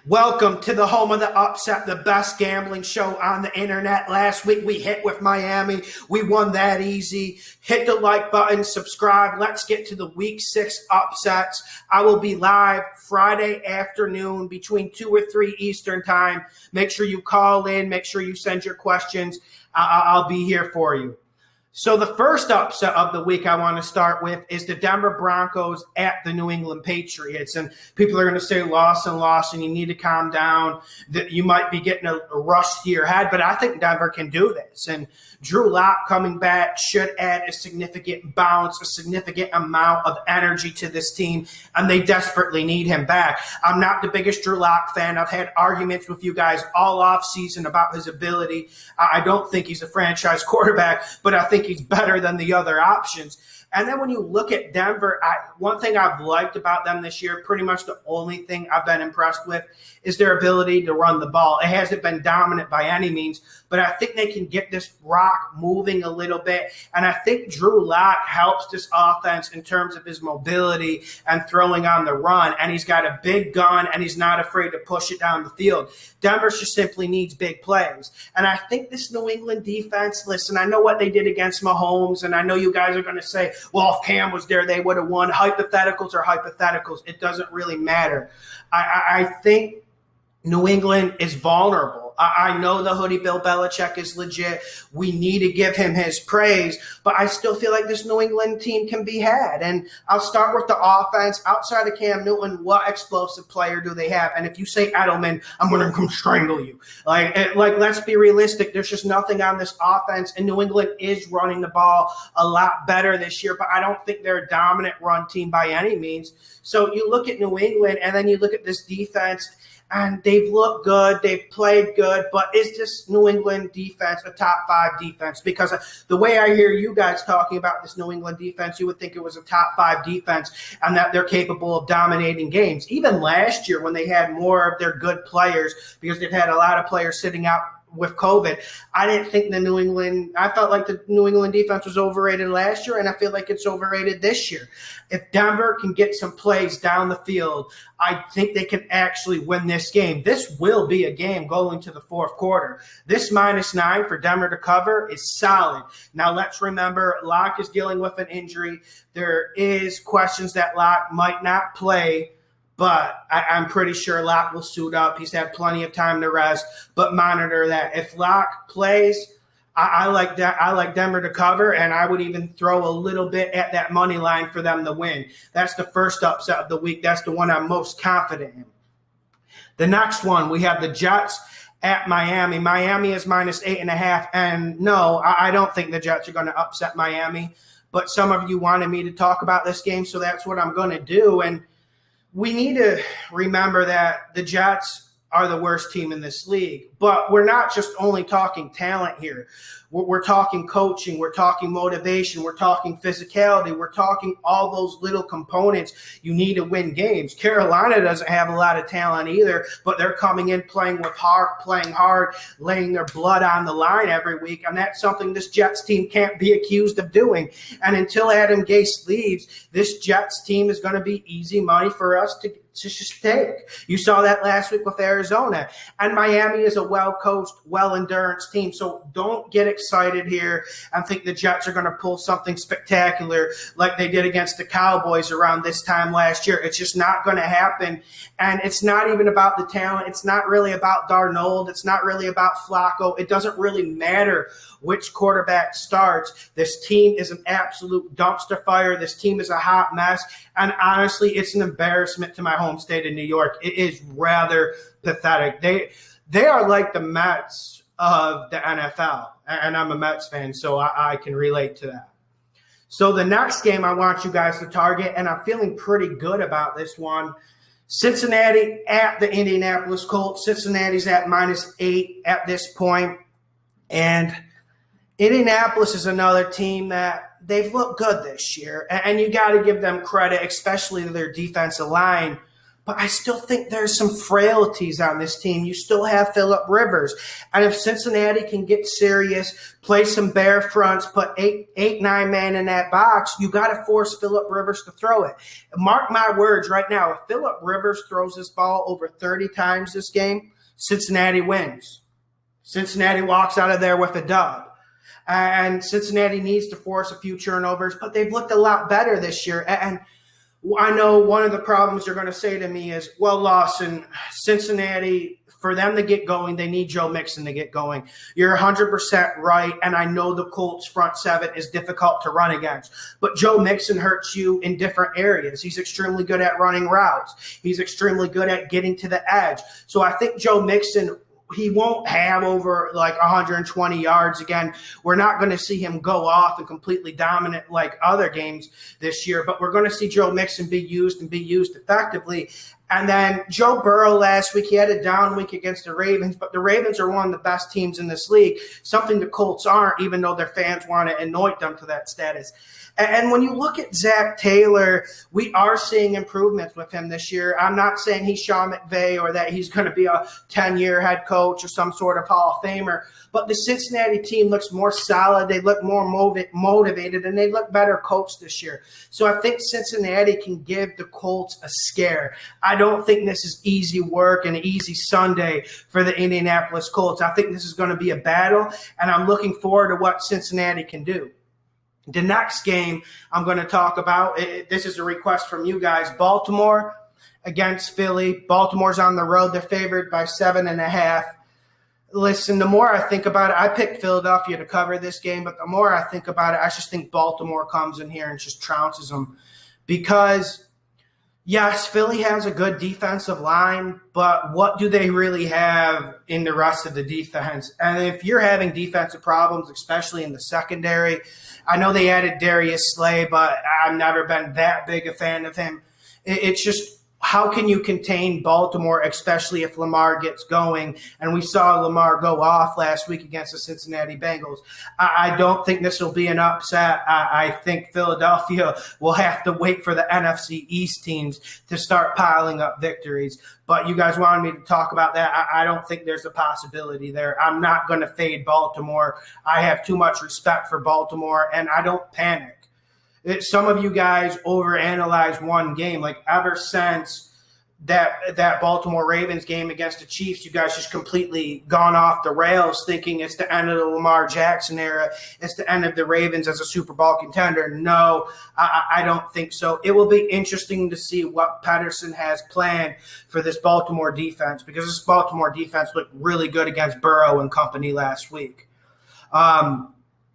Welcome to the home of the upset, the best gambling show on the internet. Last week we hit with Miami. We won that easy. Hit the like button, subscribe. Let's get to the week 6 upsets. I will be live Friday afternoon between 2 or 3 Eastern time. Make sure you call in. Make sure you send your questions. I'll be here for you. So the first upset of the week I want to start with is the Denver Broncos at the New England Patriots. And people are going to say, Lawson, you need to calm down. That you might be getting a rush to your head, but I think Denver can do this. And Drew Lock coming back should add a significant bounce, a significant amount of energy to this team, and they desperately need him back. I'm not the biggest Drew Lock fan. I've had arguments with you guys all offseason about his ability. I don't think he's a franchise quarterback, but I think he's better than the other options. And then when you look at Denver, one thing I've liked about them this year, pretty much the only thing I've been impressed with, is their ability to run the ball. It hasn't been dominant by any means, but I think they can get this rock moving a little bit. And I think Drew Lock helps this offense in terms of his mobility and throwing on the run. And he's got a big gun, and he's not afraid to push it down the field. Denver just simply needs big plays. And I think this New England defense, listen, I know what they did against Mahomes, and I know you guys are going to say, well, if Cam was there, they would have won. Hypotheticals are hypotheticals. It doesn't really matter. I think New England is vulnerable. I know the hoodie Bill Belichick is legit. We need to give him his praise, but I still feel like this New England team can be had. And I'll start with the offense. Outside of Cam Newton, what explosive player do they have? And if you say Edelman, I'm going to come strangle you. Like, let's be realistic. There's just nothing on this offense, and New England is running the ball a lot better this year, but I don't think they're a dominant run team by any means. So you look at New England, and then you look at this defense, and they've looked good, they've played good, but is this New England defense a top 5 defense? Because the way I hear you guys talking about this New England defense, you would think it was a top 5 defense and that they're capable of dominating games. Even last year when they had more of their good players, because they've had a lot of players sitting out with COVID, I didn't think I felt like the New England defense was overrated last year, and I feel like it's overrated this year. If Denver can get some plays down the field, I think they can actually win this game. This will be a game going to the fourth quarter. This -9 for Denver to cover is solid. Now let's remember, Locke is dealing with an injury. There is questions that Locke might not play, but I'm pretty sure Locke will suit up. He's had plenty of time to rest, but monitor that. If Locke plays, I like that. I like Denver to cover, and I would even throw a little bit at that money line for them to win. That's the first upset of the week. That's the one I'm most confident in. The next one, we have the Jets at Miami. Miami is -8.5, and no, I don't think the Jets are going to upset Miami, but some of you wanted me to talk about this game, so that's what I'm going to do. And we need to remember that the Jets are the worst team in this league. But we're not just only talking talent here. We're talking coaching. We're talking motivation. We're talking physicality. We're talking all those little components you need to win games. Carolina doesn't have a lot of talent either, but they're coming in playing hard, laying their blood on the line every week, and that's something this Jets team can't be accused of doing. And until Adam Gase leaves, this Jets team is going to be easy money for us to just take. You saw that last week with Arizona. And Miami is a well-coached, well-endurance team. So don't get excited here and think the Jets are going to pull something spectacular like they did against the Cowboys around this time last year. It's just not going to happen. And it's not even about the talent. It's not really about Darnold. It's not really about Flacco. It doesn't really matter which quarterback starts. This team is an absolute dumpster fire. This team is a hot mess. And honestly, it's an embarrassment to my home state of New York. It is rather pathetic. They are like the Mets of the NFL. And I'm a Mets fan, so I can relate to that. So the next game I want you guys to target, and I'm feeling pretty good about this one, Cincinnati at the Indianapolis Colts. Cincinnati's at -8 at this point. And Indianapolis is another team that they've looked good this year. And you got to give them credit, especially to their defensive line. but I still think there's some frailties on this team. You still have Phillip Rivers. And if Cincinnati can get serious, play some bare fronts, put eight, 9 man in that box, you got to force Phillip Rivers to throw it. Mark my words right now, if Phillip Rivers throws this ball over 30 times this game, Cincinnati wins. Cincinnati walks out of there with a dub. And Cincinnati needs to force a few turnovers, but they've looked a lot better this year. And I know one of the problems you're going to say to me is, well, Lawson, Cincinnati, for them to get going, they need Joe Mixon to get going. You're 100% right, and I know the Colts front seven is difficult to run against. But Joe Mixon hurts you in different areas. He's extremely good at running routes. He's extremely good at getting to the edge. So I think Joe Mixon, he won't have over like 120 yards again. We're not going to see him go off and completely dominant like other games this year, but we're going to see Joe Mixon be used effectively. And then Joe Burrow last week, he had a down week against the Ravens, but the Ravens are one of the best teams in this league, something the Colts aren't, even though their fans want to anoint them to that status. And when you look at Zach Taylor, we are seeing improvements with him this year. I'm not saying he's Sean McVay or that he's going to be a 10-year head coach or some sort of Hall of Famer, but the Cincinnati team looks more solid. They look more motivated, and they look better coached this year. So I think Cincinnati can give the Colts a scare. I don't think this is easy work and an easy Sunday for the Indianapolis Colts. I think this is going to be a battle, and I'm looking forward to what Cincinnati can do. The next game I'm going to talk about, this is a request from you guys, Baltimore against Philly. Baltimore's on the road. They're favored by 7.5. Listen, the more I think about it, I picked Philadelphia to cover this game, but the more I think about it, I just think Baltimore comes in here and just trounces them. Because, yes, Philly has a good defensive line, but what do they really have in the rest of the defense? And if you're having defensive problems, especially in the secondary, I know they added Darius Slay, but I've never been that big a fan of him. It's just, how can you contain Baltimore, especially if Lamar gets going? And we saw Lamar go off last week against the Cincinnati Bengals. I don't think this will be an upset. I think Philadelphia will have to wait for the NFC East teams to start piling up victories. But you guys wanted me to talk about that. I don't think there's a possibility there. I'm not going to fade Baltimore. I have too much respect for Baltimore, and I don't panic. Some of you guys overanalyze one game. Like ever since that Baltimore Ravens game against the Chiefs, you guys just completely gone off the rails thinking it's the end of the Lamar Jackson era. It's the end of the Ravens as a Super Bowl contender. No, I don't think so. It will be interesting to see what Pederson has planned for this Baltimore defense, because this Baltimore defense looked really good against Burrow and company last week.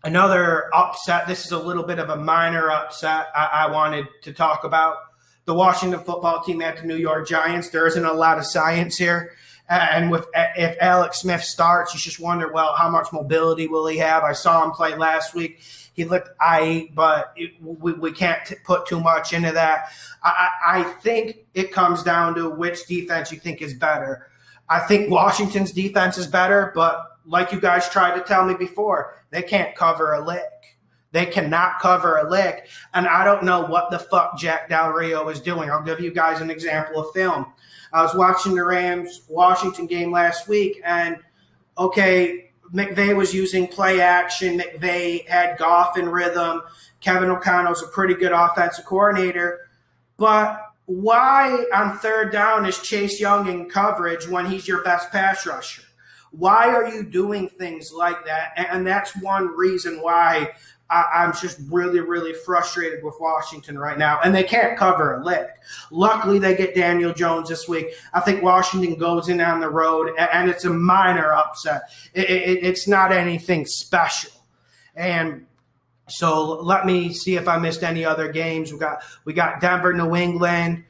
Another upset, this is a little bit of a minor upset I wanted to talk about. The Washington football team at the New York Giants. There isn't a lot of science here. And if Alex Smith starts, you just wonder, well, how much mobility will he have? I saw him play last week. He looked aight, but we can't put too much into that. I think it comes down to which defense you think is better. I think Washington's defense is better, but like you guys tried to tell me before, they can't cover a lick. They cannot cover a lick. And I don't know what the fuck Jack Del Rio is doing. I'll give you guys an example of film. I was watching the Rams-Washington game last week, and, okay, McVay was using play action. McVay had Goff in rhythm. Kevin O'Connell's a pretty good offensive coordinator. But why on third down is Chase Young in coverage when he's your best pass rusher? Why are you doing things like that? And that's one reason why I'm just really, really frustrated with Washington right now. And they can't cover a lick. Luckily, they get Daniel Jones this week. I think Washington goes in on the road, and it's a minor upset. It's not anything special. And so let me see if I missed any other games. We got Denver, New England.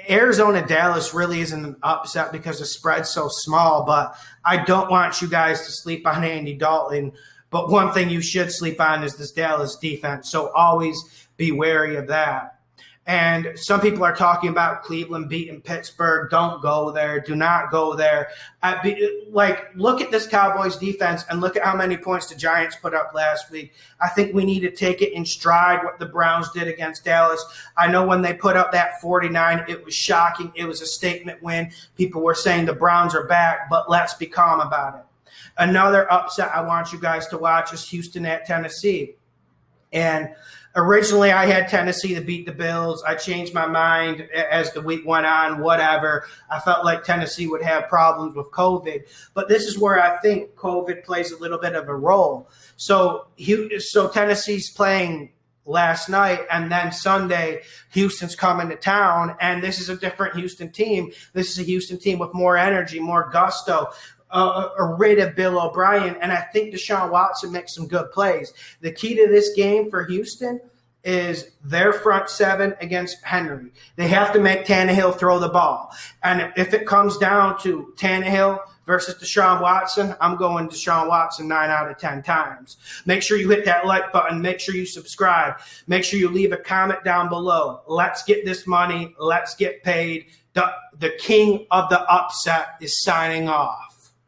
Arizona, Dallas really isn't an upset because the spread's so small, but I don't want you guys to sleep on Andy Dalton. But one thing you should sleep on is this Dallas defense, so always be wary of that. And some people are talking about Cleveland beating Pittsburgh. Don't go there. Do not go there. Look at this Cowboys defense and look at how many points the Giants put up last week. I think we need to take it in stride what the Browns did against Dallas. I know when they put up that 49, it was shocking. It was a statement win. People were saying the Browns are back, but let's be calm about it. Another upset I want you guys to watch is Houston at Tennessee. And originally, I had Tennessee to beat the Bills. I changed my mind as the week went on, whatever. I felt like Tennessee would have problems with COVID. But this is where I think COVID plays a little bit of a role. So Tennessee's playing last night, and then Sunday, Houston's coming to town, and this is a different Houston team. This is a Houston team with more energy, more gusto, rid of Bill O'Brien, and I think Deshaun Watson makes some good plays. The key to this game for Houston is their front seven against Henry. They have to make Tannehill throw the ball. And if it comes down to Tannehill versus Deshaun Watson, I'm going Deshaun Watson 9 out of 10 times. Make sure you hit that like button. Make sure you subscribe. Make sure you leave a comment down below. Let's get this money. Let's get paid. The king of the upset is signing off.